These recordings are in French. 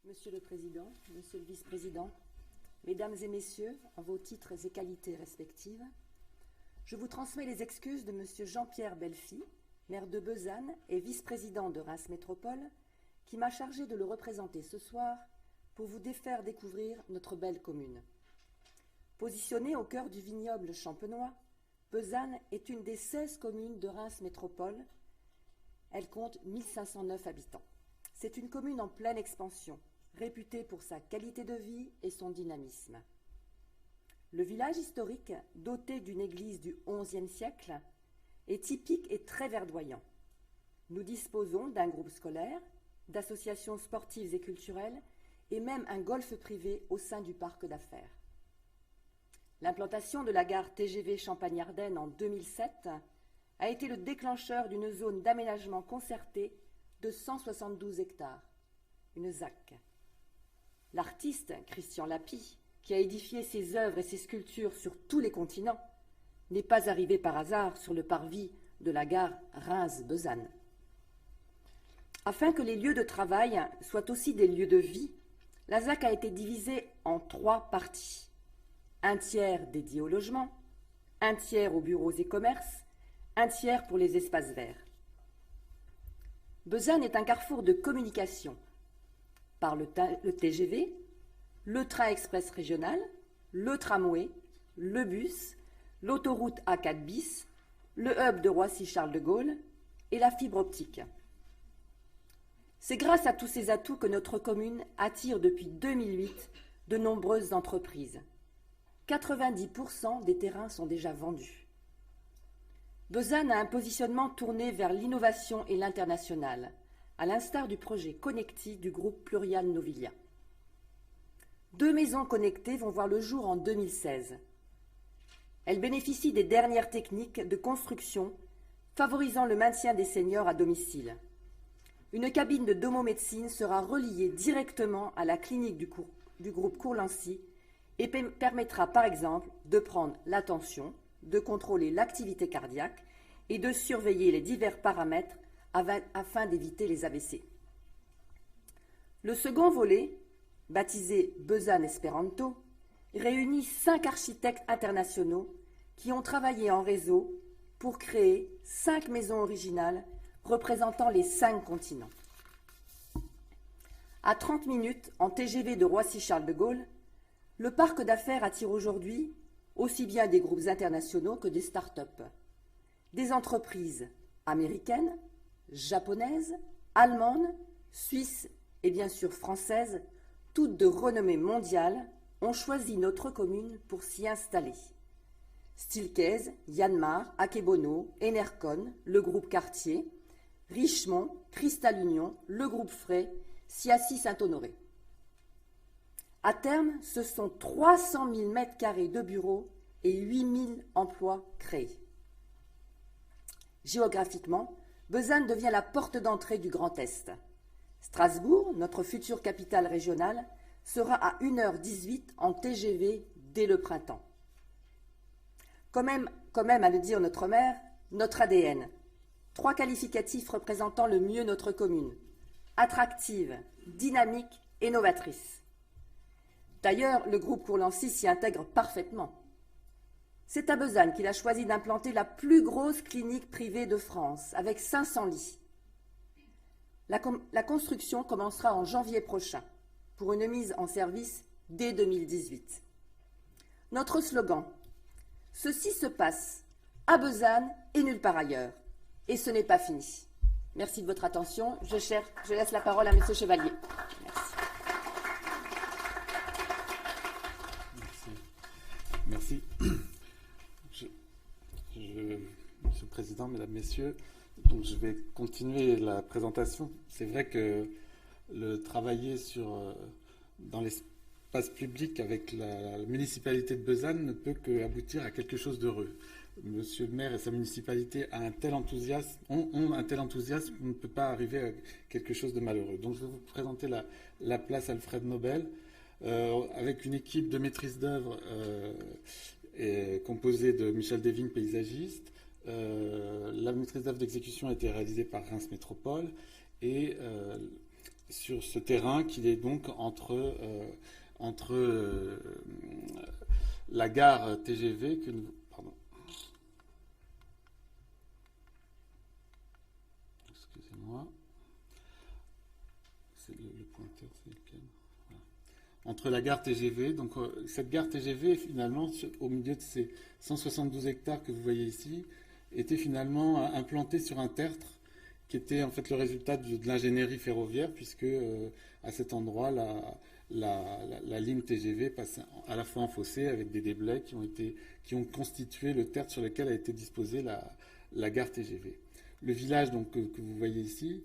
Monsieur le Président, Monsieur le Vice-président, Mesdames et Messieurs, en vos titres et qualités respectives, je vous transmets les excuses de Monsieur Jean-Pierre Bellefy, maire de Besanne et vice-président de Reims Métropole, qui m'a chargé de le représenter ce soir pour vous faire découvrir notre belle commune. Positionnée au cœur du vignoble champenois, Besanne est une des 16 communes de Reims Métropole. Elle compte 1509 habitants. C'est une commune en pleine expansion, réputée pour sa qualité de vie et son dynamisme. Le village historique, doté d'une église du XIe siècle, est typique et très verdoyant. Nous disposons d'un groupe scolaire, d'associations sportives et culturelles, et même un golf privé au sein du parc d'affaires. L'implantation de la gare TGV Champagne-Ardenne en 2007 a été le déclencheur d'une zone d'aménagement concerté de 172 hectares, une ZAC. L'artiste Christian Lapie, qui a édifié ses œuvres et ses sculptures sur tous les continents, n'est pas arrivé par hasard sur le parvis de la gare Reims-Besanne. Afin que les lieux de travail soient aussi des lieux de vie, la ZAC a été divisée en 3 parties. Un tiers dédié au logement, un tiers aux bureaux et commerces, un tiers pour les espaces verts. Besanne est un carrefour de communication par le TGV, le train express régional, le tramway, le bus, l'autoroute A4 bis, le hub de Roissy-Charles de Gaulle et la fibre optique. C'est grâce à tous ces atouts que notre commune attire depuis 2008 de nombreuses entreprises. 90% des terrains sont déjà vendus. Besanne a un positionnement tourné vers l'innovation et l'international, à l'instar du projet Connecti du groupe Plurial Novilia. 2 maisons connectées vont voir le jour en 2016. Elles bénéficient des dernières techniques de construction, favorisant le maintien des seniors à domicile. Une cabine de domomédecine sera reliée directement à la clinique du groupe Courlancy et permettra par exemple de prendre la tension, de contrôler l'activité cardiaque et de surveiller les divers paramètres afin d'éviter les AVC. Le second volet, baptisé Besanne Esperanto, réunit 5 architectes internationaux qui ont travaillé en réseau pour créer 5 maisons originales représentant les 5 continents. À 30 minutes en TGV de Roissy-Charles de Gaulle, le parc d'affaires attire aujourd'hui aussi bien des groupes internationaux que des start-up, des entreprises américaines, japonaises, allemandes, suisses et bien sûr françaises, toutes de renommée mondiale, ont choisi notre commune pour s'y installer. Stilkes, Yanmar, Akebono, Enercon, le groupe Cartier, Richemont, Cristal Union, le groupe Frey, Siaci Saint-Honoré. À terme, ce sont 300 000 m² de bureaux et 8 000 emplois créés. Géographiquement, Besanne devient la porte d'entrée du Grand Est. Strasbourg, notre future capitale régionale, sera à 1h18 en TGV dès le printemps. Quand même à le dire notre maire, notre ADN. 3 qualificatifs représentant le mieux notre commune. Attractive, dynamique et novatrice. D'ailleurs, le groupe Courlancy s'y intègre parfaitement. C'est à Besanne qu'il a choisi d'implanter la plus grosse clinique privée de France, avec 500 lits. La construction commencera en janvier prochain, pour une mise en service dès 2018. Notre slogan, « Ceci se passe à Besanne et nulle part ailleurs ». Et ce n'est pas fini. Merci de votre attention. Je laisse la parole à M. Chevalier. Merci. Monsieur le Président, Mesdames, Messieurs, donc je vais continuer la présentation. C'est vrai que le travailler dans l'espace public avec la municipalité de Besanne ne peut qu'aboutir à quelque chose d'heureux. Monsieur le maire et sa municipalité ont un tel enthousiasme qu'on ne peut pas arriver à quelque chose de malheureux. Donc je vais vous présenter la place Alfred Nobel, avec une équipe de maîtrise d'œuvre composée de Michel Devigne, paysagiste. La maîtrise d'œuvre d'exécution a été réalisée par Reims Métropole et sur ce terrain qui est donc entre la gare TGV que nous... Pardon. Excusez-moi. C'est le pointeur, c'est lequel? Voilà. Entre la gare TGV, donc cette gare TGV, finalement, au milieu de ces 172 hectares que vous voyez ici, était finalement implantée sur un tertre qui était en fait le résultat de l'ingénierie ferroviaire, puisque à cet endroit, la ligne TGV passe à la fois en fossé avec des déblais qui ont constitué le tertre sur lequel a été disposée la gare TGV. Le village donc, que vous voyez ici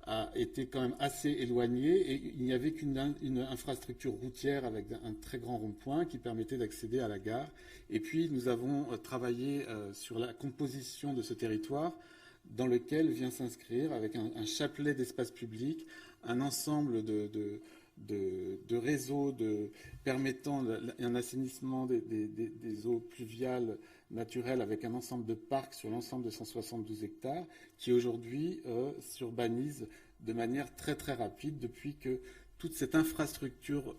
a été quand même assez éloigné et il n'y avait qu'une infrastructure routière avec un très grand rond-point qui permettait d'accéder à la gare. Et puis nous avons travaillé sur la composition de ce territoire dans lequel vient s'inscrire avec un chapelet d'espaces publics, un ensemble de réseaux permettant un assainissement des eaux pluviales naturelles avec un ensemble de parcs sur l'ensemble de 172 hectares qui aujourd'hui s'urbanisent de manière très très rapide depuis que toute cette infrastructure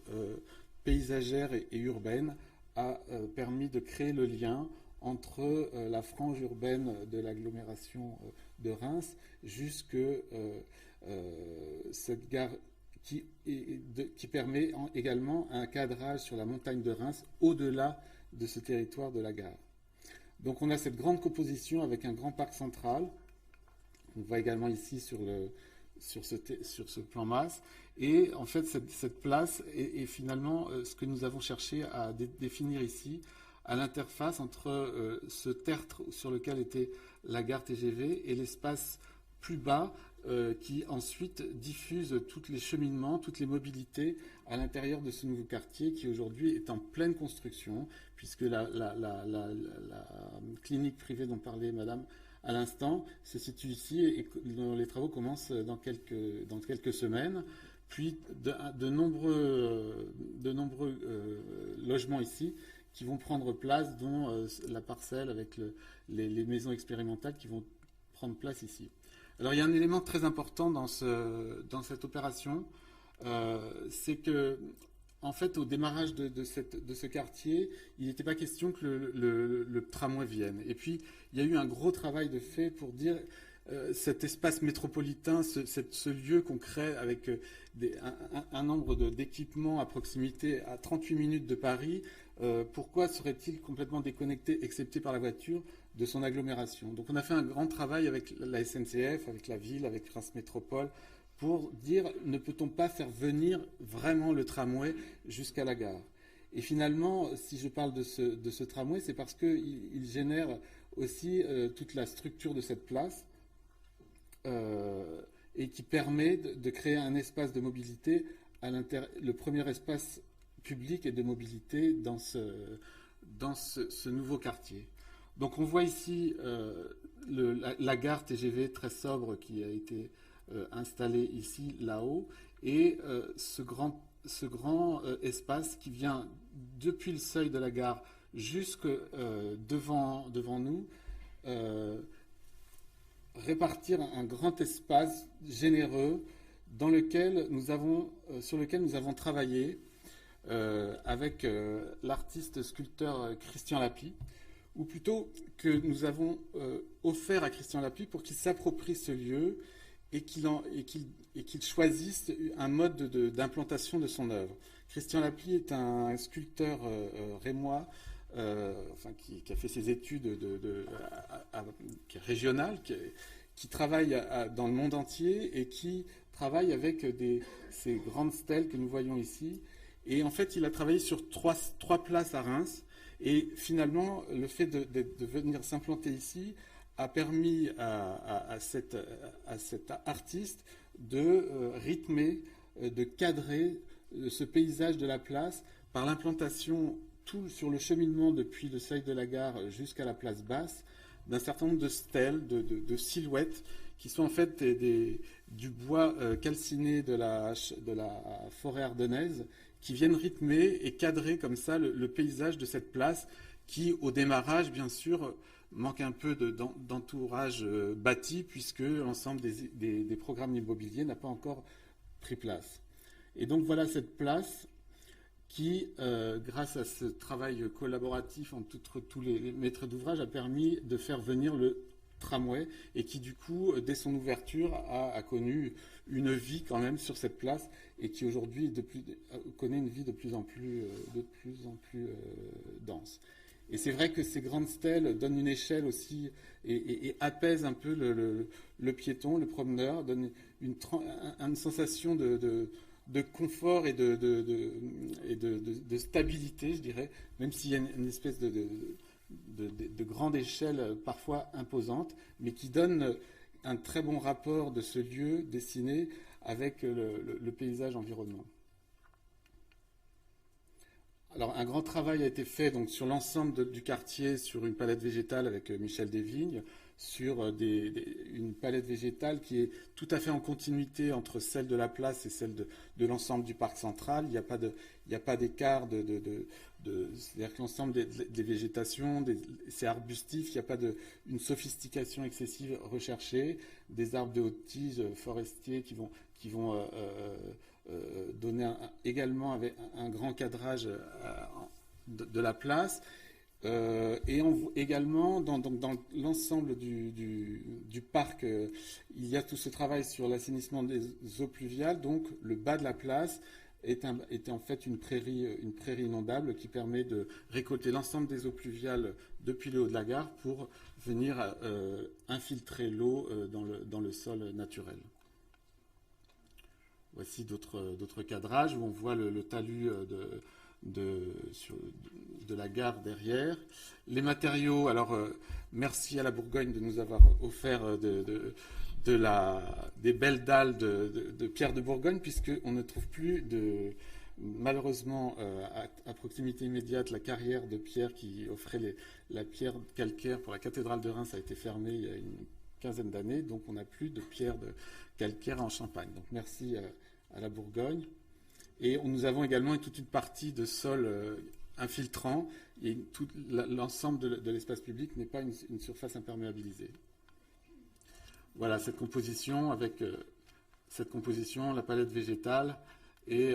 paysagère et urbaine a permis de créer le lien entre la frange urbaine de l'agglomération de Reims jusque cette gare qui permet également un cadrage sur la montagne de Reims au-delà de ce territoire de la gare. Donc on a cette grande composition avec un grand parc central. On voit également ici sur ce plan masse. Et en fait, cette place est finalement ce que nous avons cherché à définir ici, à l'interface entre ce tertre sur lequel était la gare TGV et l'espace plus bas qui ensuite diffuse tous les cheminements, toutes les mobilités à l'intérieur de ce nouveau quartier qui aujourd'hui est en pleine construction puisque la clinique privée dont parlait Madame à l'instant se situe ici et les travaux commencent dans quelques semaines. Puis de nombreux logements ici qui vont prendre place, dont la parcelle avec les maisons expérimentales qui vont prendre place ici. Alors il y a un élément très important dans cette opération, c'est que en fait au démarrage de ce quartier, il n'était pas question que le tramway vienne. Et puis il y a eu un gros travail de fait pour dire cet espace métropolitain, ce lieu qu'on crée avec un nombre d'équipements à proximité à 38 minutes de Paris, pourquoi serait-il complètement déconnecté, excepté par la voiture, de son agglomération? Donc on a fait un grand travail avec la SNCF, avec la ville, avec Reims Métropole, pour dire ne peut-on pas faire venir vraiment le tramway jusqu'à la gare? Et finalement, si je parle de ce tramway, c'est parce qu'il génère aussi toute la structure de cette place et qui permet de créer un espace de mobilité, le premier espace public et de mobilité dans ce nouveau quartier. Donc on voit ici la gare TGV très sobre qui a été installée ici, là-haut, et ce grand espace qui vient depuis le seuil de la gare jusque devant nous, répartir un grand espace généreux sur lequel nous avons travaillé avec l'artiste sculpteur Christian Lapie, ou plutôt que nous avons offert à Christian Lapie pour qu'il s'approprie ce lieu et qu'il choisisse un mode d'implantation de son œuvre. Christian Lapie est un sculpteur rémois, qui a fait ses études qui est régional, qui travaille dans le monde entier et qui travaille avec ces grandes stèles que nous voyons ici. Et en fait, il a travaillé sur trois places à Reims. Et finalement, le fait de venir s'implanter ici a permis à cet artiste de rythmer, de cadrer ce paysage de la place par l'implantation tout sur le cheminement depuis le seuil de la gare jusqu'à la place basse d'un certain nombre de stèles, de silhouettes qui sont en fait du bois calciné de la forêt ardennaise qui viennent rythmer et cadrer comme ça le paysage de cette place qui, au démarrage, bien sûr, manque un peu d'entourage bâti, puisque l'ensemble des programmes immobiliers n'a pas encore pris place. Et donc voilà cette place qui, grâce à ce travail collaboratif entre tous les maîtres d'ouvrage, a permis de faire venir le tramway et qui, du coup, dès son ouverture, a connu une vie quand même sur cette place et qui aujourd'hui connaît une vie de plus en plus dense. Et c'est vrai que ces grandes stèles donnent une échelle aussi et apaisent un peu le piéton, le promeneur, donnent une sensation de confort et de stabilité, je dirais, même s'il y a une espèce de grande échelle parfois imposante, mais qui donne un très bon rapport de ce lieu dessiné avec le paysage environnant. Alors, un grand travail a été fait donc, sur l'ensemble du quartier, sur une palette végétale avec Michel Desvignes, sur une palette végétale qui est tout à fait en continuité entre celle de la place et celle de l'ensemble du parc central. Il n'y a pas d'écart c'est-à-dire que l'ensemble des végétations, c'est arbustif, il n'y a pas une sophistication excessive recherchée, des arbres de haute tige forestiers qui vont donner également avec un grand cadrage de la place. Et également, dans l'ensemble du parc, il y a tout ce travail sur l'assainissement des eaux pluviales. Donc, le bas de la place est en fait une prairie inondable qui permet de récolter l'ensemble des eaux pluviales depuis le haut de la gare pour venir infiltrer l'eau dans le sol naturel. Voici d'autres cadrages où on voit le talus de la gare derrière. Les matériaux, alors merci à la Bourgogne de nous avoir offert des belles dalles de pierre de Bourgogne, puisqu'on ne trouve plus malheureusement à proximité immédiate la carrière de pierre qui offrait la pierre calcaire pour la cathédrale de Reims a été fermée il y a une quinzaine d'années, donc on n'a plus de pierre de calcaire en Champagne. Donc merci à la Bourgogne. Et nous avons également toute une partie de sol infiltrant et l'ensemble de l'espace public n'est pas une surface imperméabilisée. Voilà cette composition avec la palette végétale et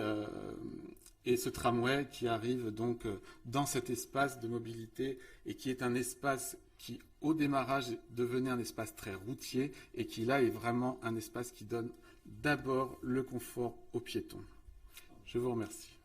ce tramway qui arrive donc dans cet espace de mobilité et qui est un espace qui, au démarrage, devenait un espace très routier et qui, là, est vraiment un espace qui donne d'abord le confort aux piétons. Je vous remercie.